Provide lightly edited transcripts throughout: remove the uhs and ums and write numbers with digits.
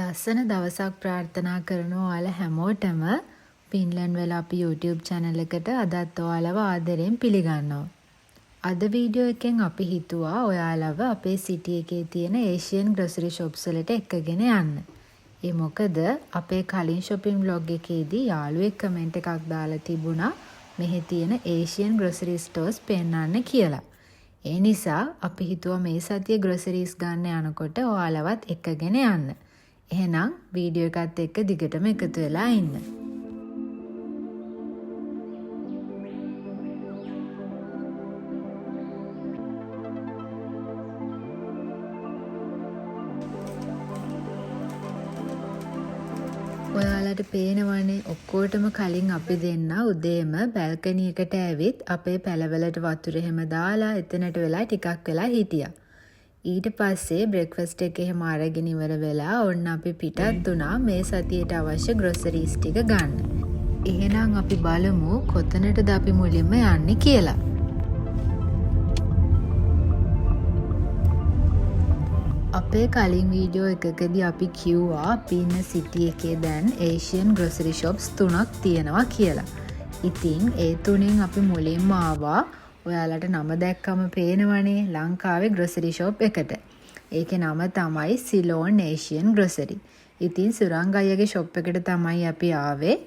ලස්සන දවසක් ප්‍රාර්ථනා කරනවා ඔයාලා හැමෝටම. ෆින්ලන්ඩ් වල අපි YouTube channel එකට අදත් ඔයාලව ආදරෙන් පිළිගන්නවා. අද වීඩියෝ එකෙන් අපි හිතුවා ඔයාලව අපේ සිටි එකේ තියෙන ඒෂියන් ග්‍රොසරි shops වලට එක්කගෙන යන්න. ඒ මොකද අපේ කලින් shopping vlog එකේදී යාළුවෙක් කමෙන්ට් එකක් දාලා තිබුණා මෙහි තියෙන ඒෂියන් ග්‍රොසරි stores පෙන්නන්න කියලා. ඒ නිසා අපි හිතුවා මේ සතියේ groceries ගන්න යනකොට ඔයාලවත් එක්කගෙන යන්න. එහෙනම් වීඩියෝ එකත් එක්ක දිගටම එකතු වෙලා ඉන්න. ඔයාලට පේනවනේ ඔක්කොටම කලින් අපි දෙන්න උදේම බැල්කනි එකට ඇවිත් අපේ පැලවලට වතුර එහෙම දාලා එතනට වෙලා ටිකක් වෙලා හිටියා. ඊට පස්සේ බ්‍රෙක්ෆාස්ට් එක එහෙම අරගෙන ඉවර වෙලා ඔන්න අපි පිටත් වුණා මේ සතියේට අවශ්‍ය ග්‍රොසරීස් ටික ගන්න. එහෙනම් අපි බලමු කොතනටද අපි මුලින්ම යන්නේ කියලා. අපේ කලින් වීඩියෝ එකකදී අපි කිව්වා අපි ඉන්න සිටි එකේ දැන් ඒෂියන් ග්‍රොසරි shops 3ක් තියෙනවා කියලා. ඉතින් ඒ තුනෙන් අපි මුලින්ම ආවා ඔයාලට නම දැක්කම පේනවනේ ලංකාවේ ග්‍රොසරි ෂොප් එකට. ඒකේ නම තමයි සිලෝන් ඒෂියන් ග්‍රොසරි. ඉතින් සුරංග අයියගේ ෂොප් එකට තමයි අපි ආවේ.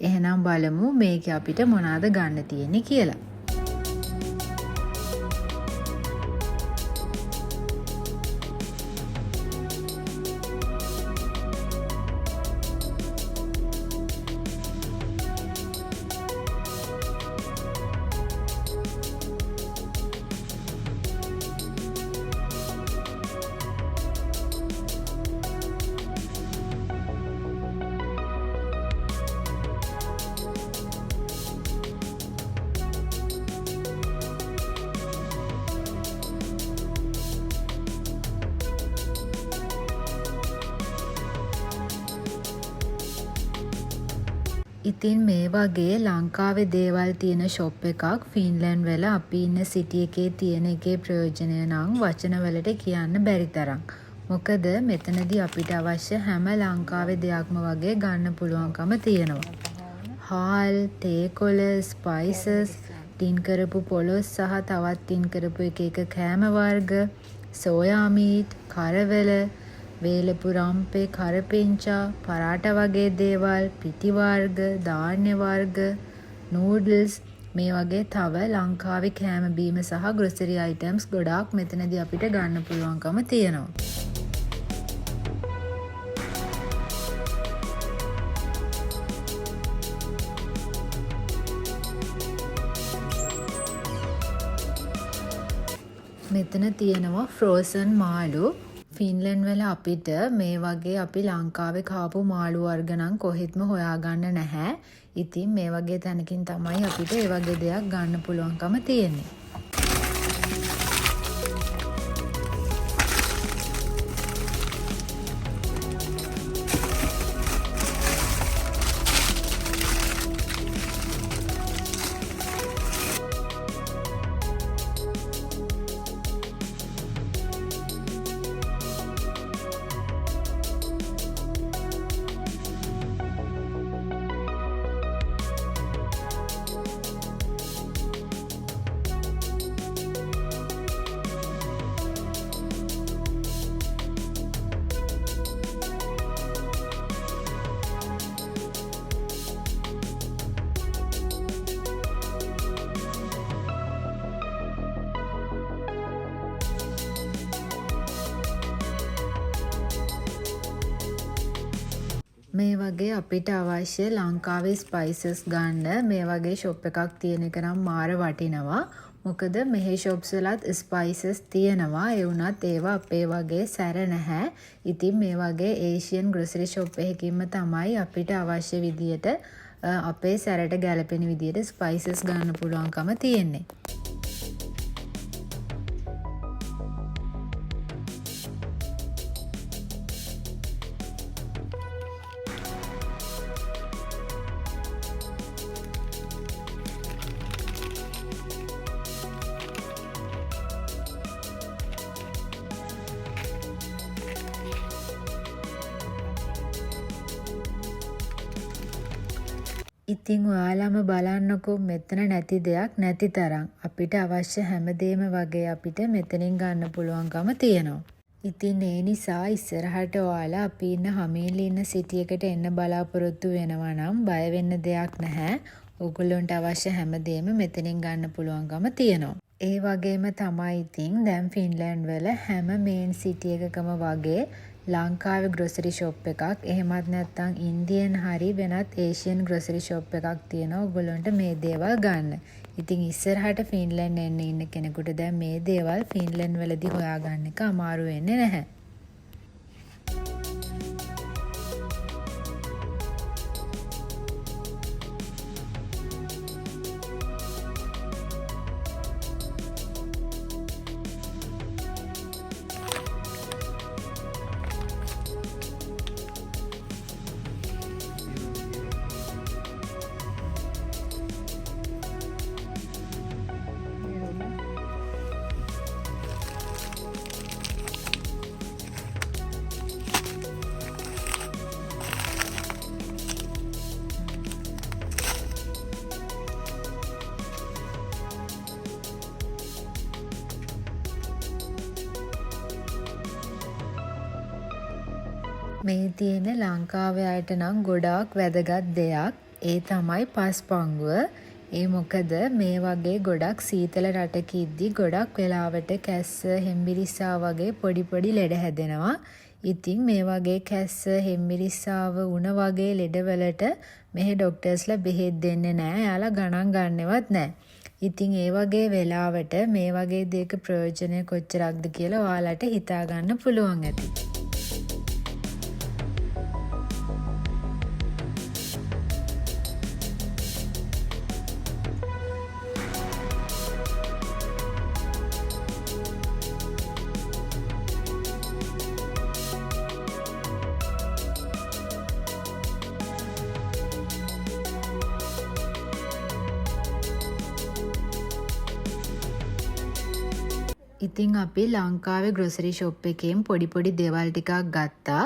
එහෙනම් බලමු මේකේ අපිට මොනවද ගන්න තියෙන්නේ කියලා. ඉතින් මේ වගේ ලංකාවේ දේවල් තියෙන ෂොප් එකක් ෆින්ලන්ඩ් වල අපි ඉන්න සිටි එකේ තියෙන එකේ ප්‍රයෝජනය නම් වචන වලට කියන්න බැරි තරම්. මොකද මෙතනදී අපිට අවශ්‍ය හැම ලංකාවේ දෙයක්ම වගේ ගන්න පුළුවන්කම තියෙනවා. හාල්, තේ කොළ, ස්පයිසස්, ටින් කරපු පොලොස් සහ තවත් ටින් කරපු එක කෑම වර්ග, සෝයා මීට්, කරවල, වේලපු රම්පේ, කරපිංචා, පරාට වගේ දේවල්, පිටි වර්ග, ධාන්‍ය වර්ග, නූඩල්ස් මේ වගේ තව ලංකාවේ කෑම බීම සහ ග්‍රොසරි අයිටම්ස් ගොඩාක් මෙතනදී අපිට ගන්න පුළුවන්කම තියෙනවා. මෙතන තියෙනවා ෆ්‍රෝසන් මාළු. ෆින්ලන්ඩ් වල අපිට මේ වගේ අපි ලංකාවේ කාපු මාළු වර්ග නම් කොහෙත්ම හොයාගන්න නැහැ. ඉතින් මේ වගේ තැනකින් තමයි අපිට ඒ වගේ දෙයක් ගන්න පුළුවන්කම තියෙන්නේ. මේ වගේ අපිට අවශ්‍ය ලංකාවේ ස්පයිසස් ගන්න මේ වගේ ෂොප් එකක් තියෙන එක නම් මාර වටිනවා. මොකද මෙහි ෂොප්ස් වලත් ස්පයිසස් තියෙනවා. ඒ වුණත් ඒවා අපේ වගේ සැර නැහැ. ඉතින් මේ වගේ ඒෂියන් ග්‍රොසරි ෂොප් එකකින්ම තමයි අපිට අවශ්‍ය විදියට අපේ සැරට ගැලපෙන විදියට ස්පයිසස් ගන්න පුළුවන්කම තියෙන්නේ. ඉතින් ඔයාලම බලන්නකෝ මෙතන නැති දෙයක් නැති තරම්. අපිට අවශ්‍ය හැමදේම වගේ අපිට මෙතනින් ගන්න පුළුවන්කම තියෙනවා. ඉතින් ඒ නිසා ඉස්සරහට ඔයාලා අපි ඉන්න හමීලි ඉන්න සිටි එකට එන්න බලාපොරොත්තු වෙනවා නම් බය වෙන්න දෙයක් නැහැ. ඔයගොල්ලන්ට අවශ්‍ය හැමදේම මෙතනින් ගන්න පුළුවන්කම තියෙනවා. ඒ වගේම තමයි ඉතින් දැන් ෆින්ලෑන්ඩ් වල හැම මේන් සිටි එකකම වගේ ලංකාවේ ග්‍රොසරි ෂොප් එකක් එහෙමත් නැත්නම් ඉන්දියන් හරි වෙනත් ඒෂියන් ග්‍රොසරි ෂොප් එකක් තියෙනවා ඔයගොල්ලන්ට මේ දේවල් ගන්න. ඉතින් ඉස්සරහට ෆින්ලෑන්ඩ් එන්න ඉන්න කෙනෙකුට දැන් මේ දේවල් ෆින්ලෑන්ඩ් වලදී හොයාගන්න එක අමාරු වෙන්නේ නැහැ. මේ තියෙන ලංකාවේ අයට නම් ගොඩාක් වැදගත් දෙයක්. ඒ තමයි පස් පංගුව. ඒ මොකද මේ වගේ ගොඩක් සීතල රටක ඉද්දි ගොඩක් වෙලාවට කැස්ස හෙම්බිරිස්සා වගේ පොඩි පොඩි ලෙඩ හැදෙනවා. ඉතින් මේ වගේ කැස්ස හෙම්බිරිස්සාව උණ වගේ ලෙඩවලට මෙහෙ ඩොක්ටර්ස්ලා බෙහෙත් දෙන්නේ නැහැ. එයාලා ගණන් ගන්නවත් නැහැ. ඉතින් ඒ වගේ වෙලාවට මේ වගේ දෙයක ප්‍රයෝජනය කොච්චරක්ද කියලා ඔයාලට හිතා ගන්න පුළුවන් ඇති. ඉතින් අපි ලංකාවේ ග්‍රොසරි ෂොප් එකෙන් පොඩි පොඩි දේවල් ටිකක් ගත්තා.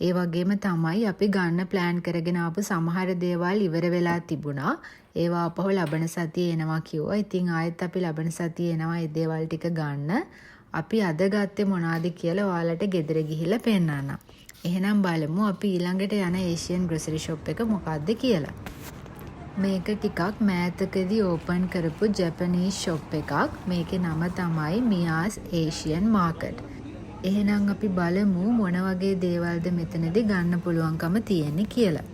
ඒ වගේම තමයි අපි ගන්න ප්ලෑන් කරගෙන ආපු සමහර දේවල් ඉවර වෙලා තිබුණා. ඒවා අපහු ලබන සතියේ එනවා කිව්වා. ඉතින් ආයෙත් අපි ලබන සතියේ එනවා ඒ දේවල් ටික ගන්න. අපි අද ගත්තේ මොනවද කියලා ඔයාලට ගෙදර ගිහිල්ලා පෙන්නන්න. එහෙනම් බලමු අපි ඊළඟට යන ඒෂියන් ග්‍රොසරි ෂොප් එක මොකක්ද කියලා. මේක ටිකක් මෑතකදී ඕපන් කරපු ජැපනීස් ෂොප් එකක්. මේකේ නම තමයි මියාස් ඒෂියන් මාකට්. එහෙනම් අපි බලමු මොන වගේ දේවල්ද මෙතනදී ගන්න පුළුවන්කම තියෙන්නේ කියලා.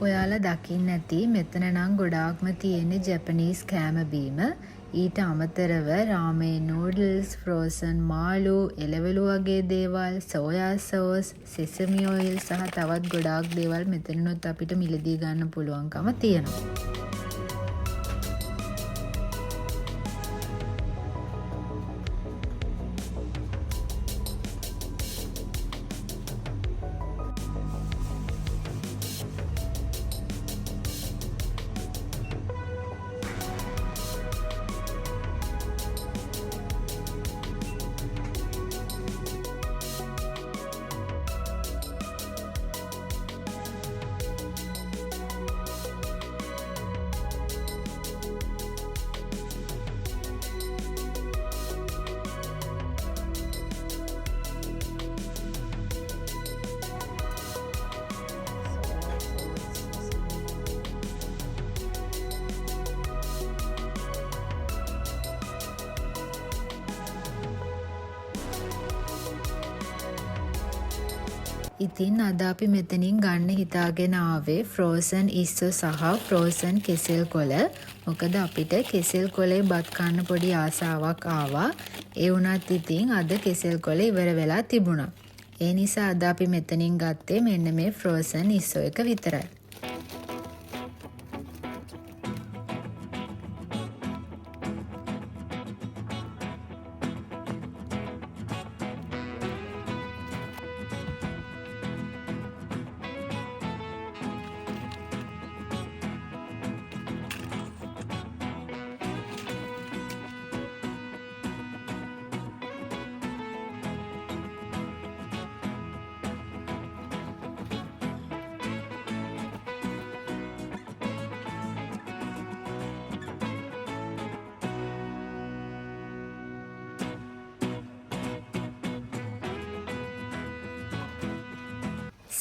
ඔයාලා දකින්න ඇති මෙතන නම් ගොඩාක්ම තියෙන්නේ ජැපනීස් කෑම බීම. ඊට අමතරව රාමෙන් නූඩල්ස්, ෆ්‍රෝසන් මාළු, එළවලු වගේ දේවල්, සෝයා සෝස්, සෙසමි ඔයිල් සහ තවත් ගොඩාක් දේවල් මෙතනනොත් අපිට මිලදී ගන්න පුළුවන්කම තියෙනවා. ඉතින් අද අපි මෙතනින් ගන්න හිතාගෙන ආවේ ෆ්‍රෝසන් ඉස්සෝ සහ ෆ්‍රෝසන් කෙසෙල් කොළ. මොකද අපිට කෙසෙල් කොළේ බත් කන්න පොඩි ආසාවක් ආවා. ඒ වුණත් ඉතින් අද කෙසෙල් කොළ ඉවර වෙලා තිබුණා. ඒ නිසා අද අපි මෙතනින් ගත්තේ මෙන්න මේ ෆ්‍රෝසන් ඉස්සෝ එක විතරයි.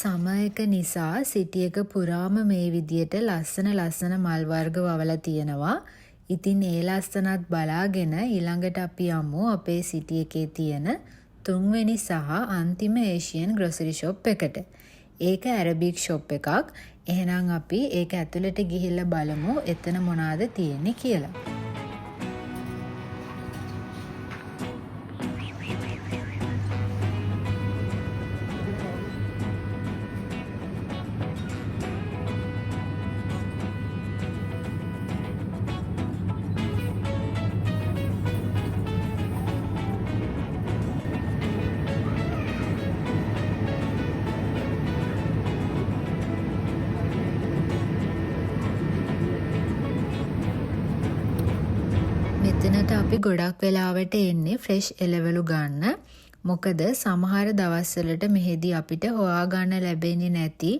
සම එක නිසා සිටි එක පුරාම මේ විදියට ලස්සන මල් වර්ග වවලා තියෙනවා. ඉතින් ඒ ලස්සනත් බලාගෙන ඊළඟට අපි යමු අපේ සිටි එකේ තියෙන තුන්වෙනි සහ අන්තිම ඒෂියන් ග්‍රොසරි ෂොප් එකට. ඒක ඇරබික් ෂොප් එකක්. එහෙනම් අපි ඒක ඇතුළට ගිහිල්ලා බලමු එතන මොනවද තියෙන්නේ කියලා. මෙතනට අපි ගොඩක් වෙලාවට එන්නේ ෆ්‍රෙෂ් එළවලු ගන්න. මොකද සමහර දවස්වලට මෙහෙදී අපිට හොයාගන්න ලැබෙන්නේ නැති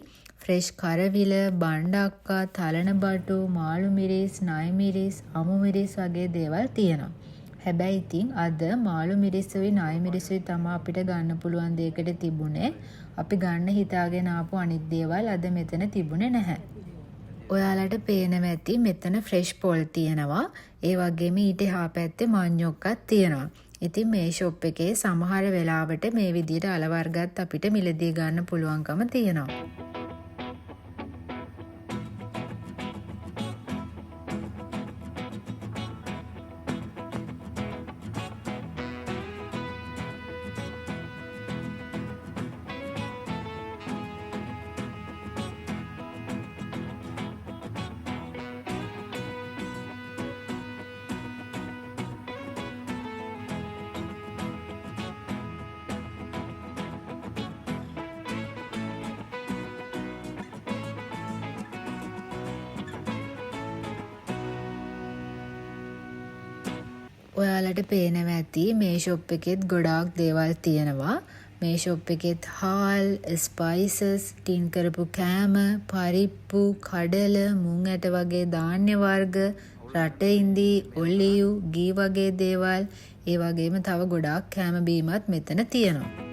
ෆ්‍රෙෂ් කරවිල, බණ්ඩක්කා, තලන බටු, මාළු මිරිස්, නයි මිරිස්, අමු මිරිස් වගේ දේවල් තියෙනවා. හැබැයි ඉතින් අද මාළු මිරිස්සුයි නයි මිරිස්සුයි තමයි අපිට ගන්න පුළුවන් දෙයකට තිබුණේ. අපි ගන්න හිතාගෙන ආපු අනිත් දේවල් අද මෙතන තිබුණේ නැහැ. ඔයාලට පේනවා ඇති මෙතන ෆ්‍රෙෂ් පොල් තියෙනවා. ඒ වගේම ඊට එහා පැත්තේ මඤ්ඤොක්කක් තියෙනවා. ඉතින් මේ ෂොප් එකේ සමහර වෙලාවට මේ විදිහට අල වර්ගත් අපිට මිලදී ගන්න පුළුවන්කම තියෙනවා. ඔයාලට පේනවා ඇති මේ ෂොප් එකෙත් ගොඩාක් දේවල් තියෙනවා. මේ ෂොප් එකෙත් හාල්, ස්පයිසස්, ටින් කරපු කෑම, පරිප්පු, කඩල, මුං ඇට වගේ ධාන්‍ය වර්ග, රට ඉඳි, ඔලිව්, ගී වගේ දේවල්, ඒ වගේම තව ගොඩාක් කෑම බීමත් මෙතන තියෙනවා.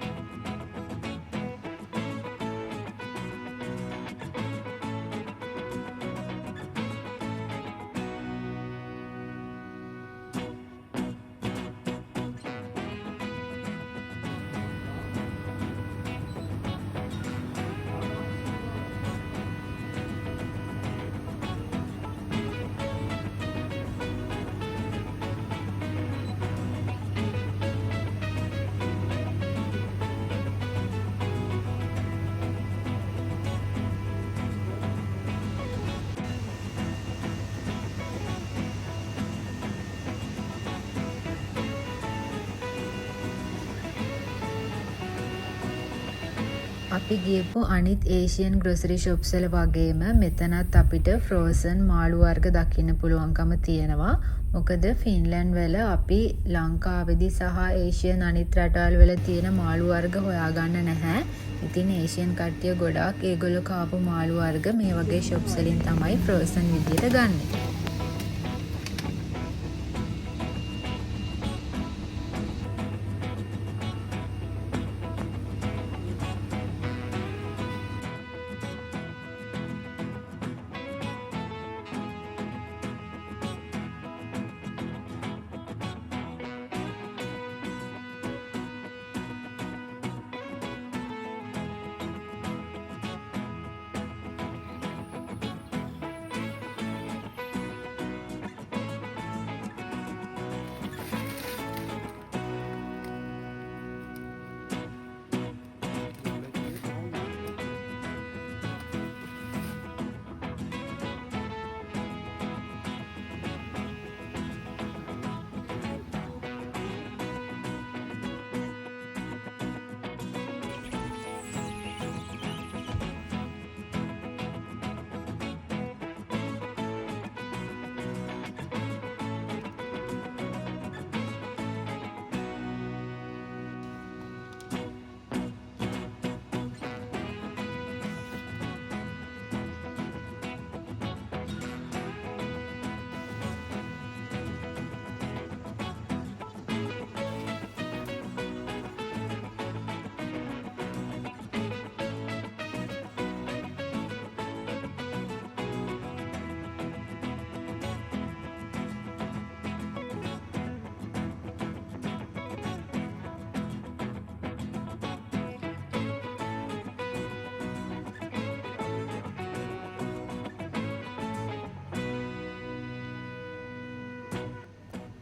අපි ගියපු අනිත් ඒෂියන් ග්‍රොසරි ෂොප්ස් වල වගේම මෙතනත් අපිට ෆ්‍රෝසන් මාළු වර්ග දකින්න පුළුවන්කම තියෙනවා. මොකද ෆින්ලන්ඩ් වල අපි ලංකාවේදී සහ ඒෂියන් අනිත් රටවල් වල තියෙන මාළු වර්ග හොයාගන්න නැහැ. ඉතින් ඒෂියන් කට්ටිය ගොඩාක් ඒගොල්ලෝ කාපු මාළු වර්ග මේ වගේ ෂොප්ස් වලින් තමයි ෆ්‍රෝසන් විදියට ගන්නෙ.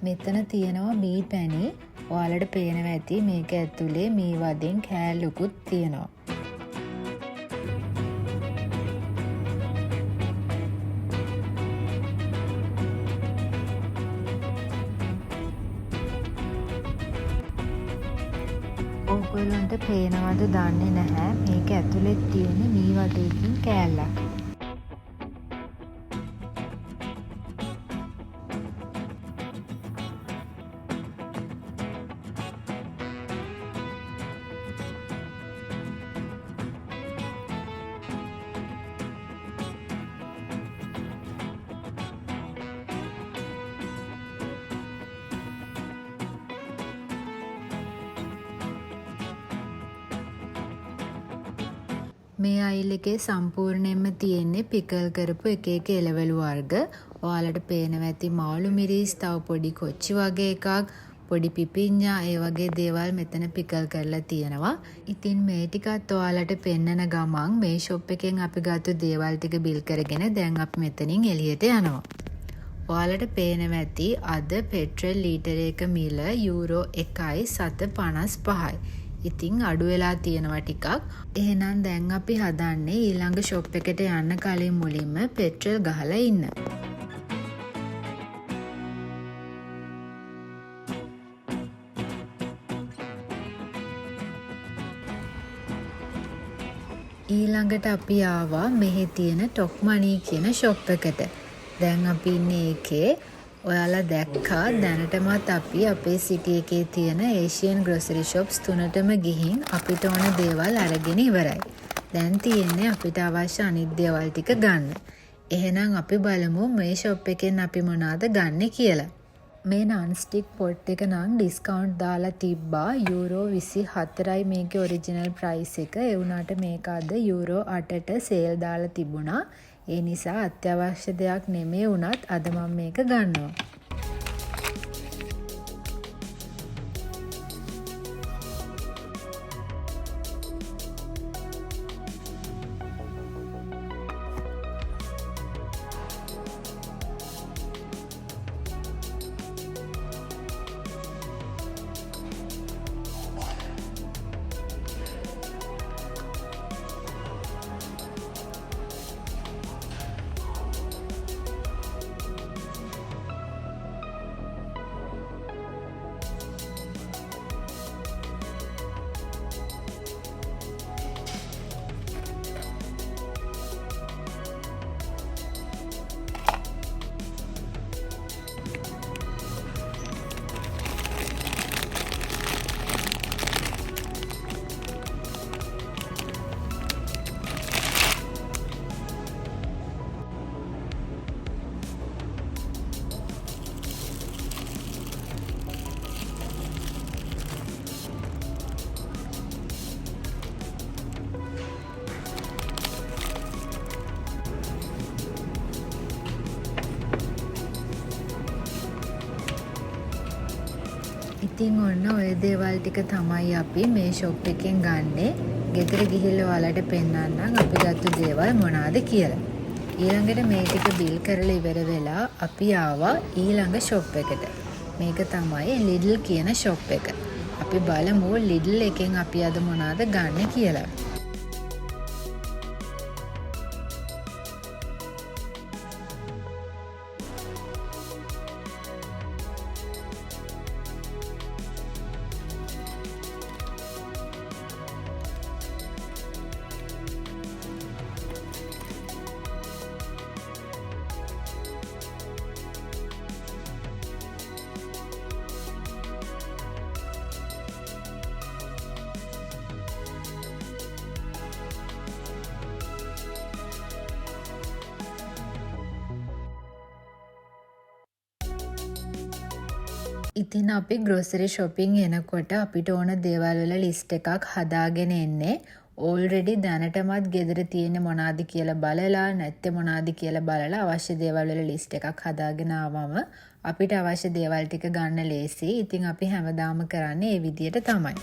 මෙතන තියෙනවා මී පැණි. ඔයාලට පේනවා ඇති මේක ඇතුලේ මී වදෙන් කෑල්ලුකුත් තියෙනවා. ඔයගොල්ලන්ට පේනවද දන්නේ නැහැ මේක ඇතුලේ තියෙන මී වදයකින් කෑල්ලක්. මේ අයිල් එකේ සම්පූර්ණයෙන්ම තියෙන්නේ පිකල් කරපු එක එක එළවලු වර්ග. ඔයාලට පේනවා ඇති මාළු මිරිස්, තව පොඩි කොච්චි වගේ එකක්, පොඩි පිපිඤ්ඤා, ඒ වගේ දේවල් මෙතන පිකල් කරලා තියෙනවා. ඉතින් මේ ටිකත් ඔයාලට පෙන්නන ගමන් මේ ෂොප් එකෙන් අපි ගත්ත දේවල් ටික බිල් කරගෙන දැන් අපි මෙතනින් එළියට යනවා. ඔයාලට පේනවා ඇති අද පෙට්‍රල් ලීටර එක මිල යූරෝ 1.755යි. ඉතින් අඩු වෙලා තියෙනවා ටිකක්. එහෙනම් දැන් අපි හදන්නේ ඊළඟ ෂොප් එකට යන්න කලින් මුලින්ම පෙට්‍රල් ගහලා ඉන්න. ඊළඟට අපි ආවා මෙහි තියෙන ටොක් මනී කියන ෂොප් එකට. දැන් අපි ඉන්නේ ඒකේ. ඔයාලා දැක්කා දැනටමත් අපි අපේ සිටි එකේ තියෙන ඒෂියන් ග්‍රොසරි ෂොප්ස් තුනටම ගිහින් අපිට ඕන දේවල් අරගෙන ඉවරයි. දැන් තියෙන්නේ අපිට අවශ්‍ය අනිත් දේවල් ටික ගන්න. එහෙනම් අපි බලමු මේ ෂොප් එකෙන් අපි මොනවද ගන්න කියලා. මේ non stick pot එක නම් ඩිස්කවුන්ට් දාලා තිබ්බා යූරෝ 24යි මේකේ ඔරිජිනල් ප්‍රයිස් එක. ඒ වුණාට මේක අද යූරෝ 8ට සේල් දාලා තිබුණා. ඒ නිසා අත්‍යවශ්‍ය දෙයක් නෙමෙයි වුණත් අද මම මේක ගන්නවා. ඉතින් ඔන්න ඔය දේවල් ටික තමයි අපි මේ ෂොප් එකෙන් ගන්නේ. ගෙදර ගිහිල්ලා ඔයාලට පෙන්නන්නම් අපි ගත්ත දේවල් මොනවාද කියලා. ඊළඟට මේ ටික බිල් කරලා ඉවර වෙලා අපි ආවා ඊළඟ ෂොප් එකට. මේක තමයි ලිඩල් කියන ෂොප් එක. අපි බලමු ලිඩල් එකෙන් අපි අද මොනවද ගන්න කියලා. ඉතින් අපි ග්‍රොසරි shopping එනකොට අපිට ඕන දේවල් වල ලිස්ට් එකක් හදාගෙන එන්නේ. ඕල්රෙඩි දැනටමත් ගෙදර තියෙන මොනවාද කියලා බලලා නැත්te මොනවාද කියලා බලලා අවශ්‍ය දේවල් වල ලිස්ට් එකක් හදාගෙන ආවම අපිට අවශ්‍ය දේවල් ටික ගන්න ලේසි. ඉතින් අපි හැමදාම කරන්නේ මේ විදියට තමයි.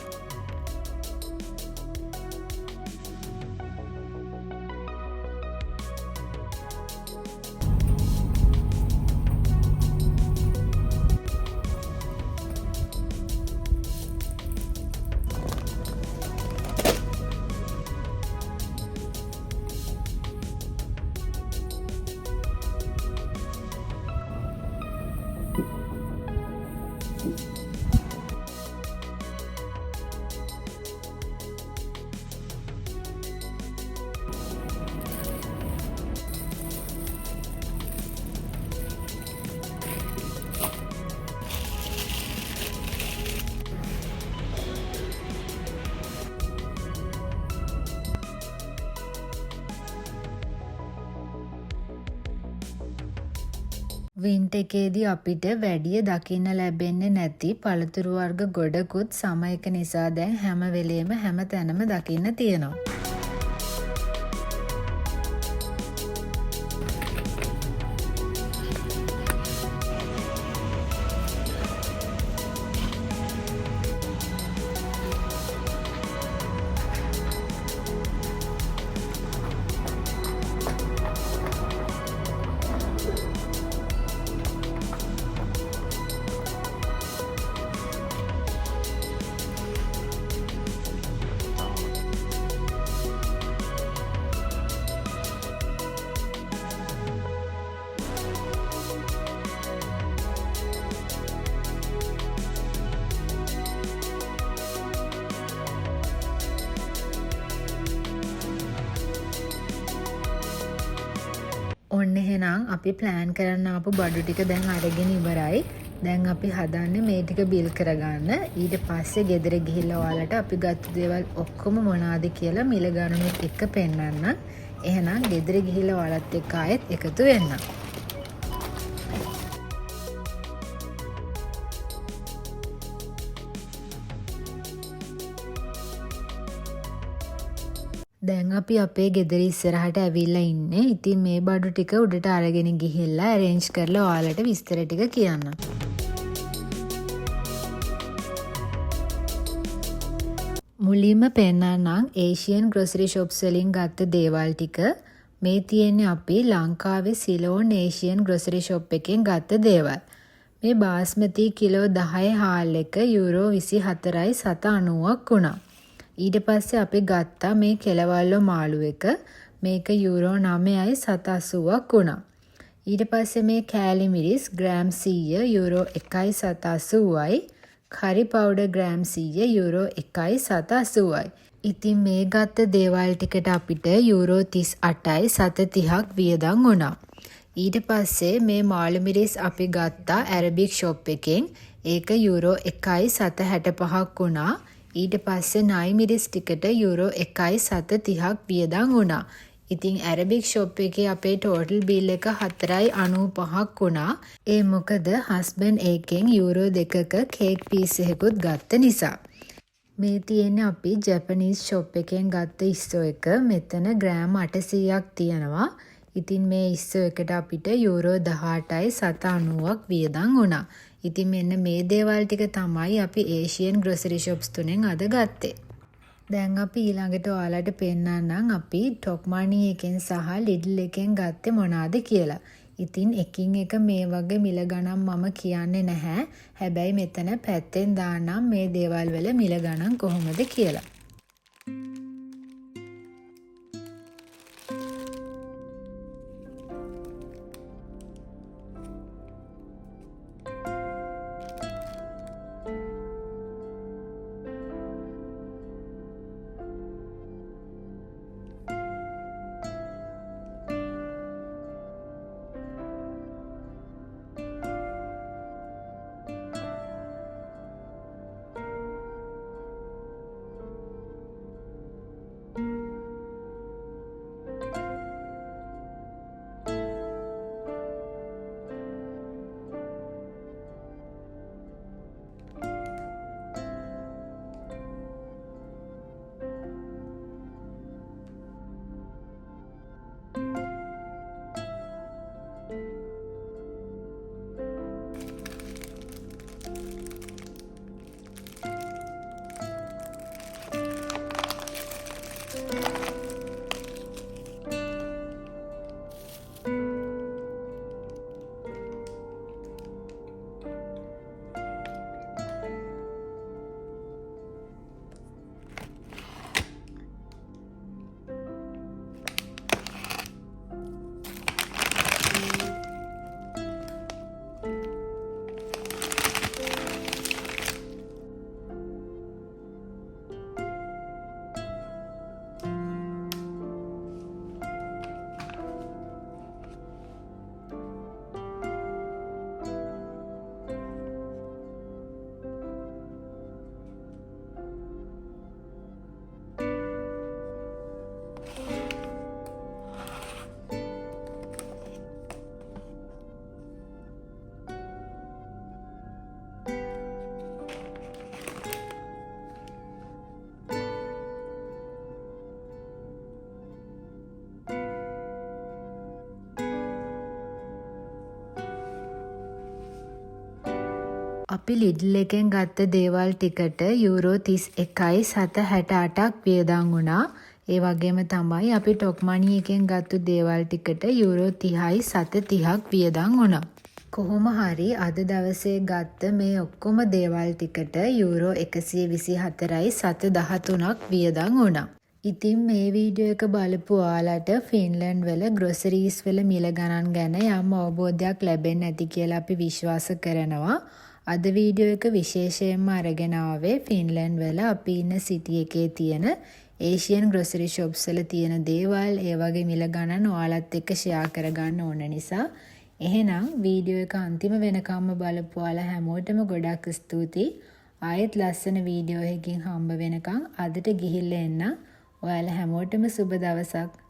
වින්ට් එකේදී අපිට වැඩිය දකින්න ලැබෙන්නේ නැති පළතුරු වර්ග ගොඩකුත් සම එක නිසා දැන් හැම වෙලේම හැම තැනම දකින්න තියෙනවා. ඔන්න එහෙනම් අපි ප්ලෑන් කරන්න ආපු බඩු ටික දැන් අරගෙන ඉවරයි. දැන් අපි හදන්නේ මේ ටික බිල් කරගන්න. ඊට පස්සේ ගෙදර ගිහිල්ලා ඔයාලට අපි ගත්ත දේවල් ඔක්කොම මොනවාද කියලා මිල ගණනුත් එක්ක පෙන්නන්න. එහෙනම් ගෙදර ගිහිල්ලා ඔයාලත් එක්ක ආයෙත් එකතු වෙන්න. දැන් අපි අපේ ගෙදර ඉස්සරහට ඇවිල්ලා ඉන්නේ. ඉතින් මේ බඩු ටික උඩට අරගෙන ගිහිල්ලා arrange කරලා ඔයාලට විස්තර ටික කියන්න. මුලින්ම පෙන්නන්නම් Asian grocery shops වලින් ගත්ත දේවල් ටික. මේ තියෙන්නේ අපි ලංකාවේ සිලෝන් Asian grocery shop එකෙන් ගත්ත දේවල්. මේ බාස්මති කිලෝ 10 හාල් එක යුරෝ 24යි 7.90ක් වුණා. ඊට පස්සේ අපි ගත්තා මේ කෙලවල්ලෝ මාළු එක. මේක යුරෝ 9යි 7.80ක් වුණා. ඊට පස්සේ මේ කෑලි මිරිස් ග්‍රෑම් 100 යුරෝ 1යි 7.80යි. කරි පවුඩර් ග්‍රෑම් 100 යුරෝ 1යි 7.80යි. ඉතින් මේ ගත්ත දේවල් ටිකට අපිට යුරෝ 38යි 7.30ක් වියදම් වුණා. ඊට පස්සේ මේ මාළු මිරිස් අපි ගත්තා ඇරබික් ෂොප් එකෙන්. ඒක යුරෝ 1යි 7.65ක් වුණා. ඊට පස්සේ නයි මිරිස් ටිකට යුරෝ 1යි 7.30ක් වියදම් වුණා. ඉතින් ඇරබික් ෂොප් එකේ අපේ ටෝටල් බිල් එක 4යි 95ක් වුණා. ඒ මොකද හස්බන්ඩ් එකෙන් යුරෝ 2ක කේක් පීස් එකකුත් ගත්ත නිසා. මේ තියෙන්නේ අපි ජැපනීස් ෂොප් එකෙන් ගත්ත ඉස්සෝ එක. මෙතන ග්‍රෑම් 800ක් තියෙනවා. ඉතින් මේ ඉස්සෝ එකට අපිට යුරෝ 18යි 7.90ක් වියදම් වුණා. ඉතින් මෙන්න මේ දේවල් ටික තමයි අපි Asian grocery shops තුනෙන් අද ගත්තේ. දැන් අපි ඊළඟට ඔයාලට පෙන්නන්නම් අපි Top Money එකෙන් සහ Lidl එකෙන් ගත්තේ මොනවාද කියලා. ඉතින් එකින් එක මේ වගේ මිල ගණන් මම කියන්නේ නැහැ. හැබැයි මෙතන පැත්තෙන් දාන්නම් මේ දේවල් වල මිල ගණන් කොහොමද කියලා. අපි ලිඩ්ල් එකෙන් ගත්ත දේවල් ටිකට යූරෝ 31.768ක් වියදම් වුණා. ඒ වගේම තමයි අපි ටොක් මනි එකෙන් ගත්ත දේවල් ටිකට යූරෝ 30.730ක් වියදම් වුණා. කොහොම හරි අද දවසේ ගත්ත මේ ඔක්කොම දේවල් ටිකට යූරෝ 124.713ක් වියදම් වුණා. ඉතින් මේ වීඩියෝ එක බලපු ඔයාලට ෆින්ලන්ඩ් වල ග්‍රොසරීස් වල මිල ගණන් ගැන යම් අවබෝධයක් ලැබෙන්න ඇති කියලා අපි විශ්වාස කරනවා. අද වීඩියෝ එක විශේෂයෙන්ම අරගෙන ආවේ ෆින්ලන්ඩ් වල අපි ඉන්න සිටි එකේ තියෙන ඒෂියන් ග්‍රොසරි ෂොප්ස් වල තියෙන දේවල් ඒ වගේ මිල ගණන් ඔයාලත් එක්ක ෂෙයා කරගන්න ඕන නිසා. එහෙනම් වීඩියෝ එක අන්තිම වෙනකම්ම බලපු ඔයාලා හැමෝටම ගොඩක් ස්තුතියි. ආයෙත් ලස්සන වීඩියෝ එකකින් හම්බ වෙනකන් අදට ගිහිල්ලා එන්න. ඔයාලා හැමෝටම සුබ දවසක්.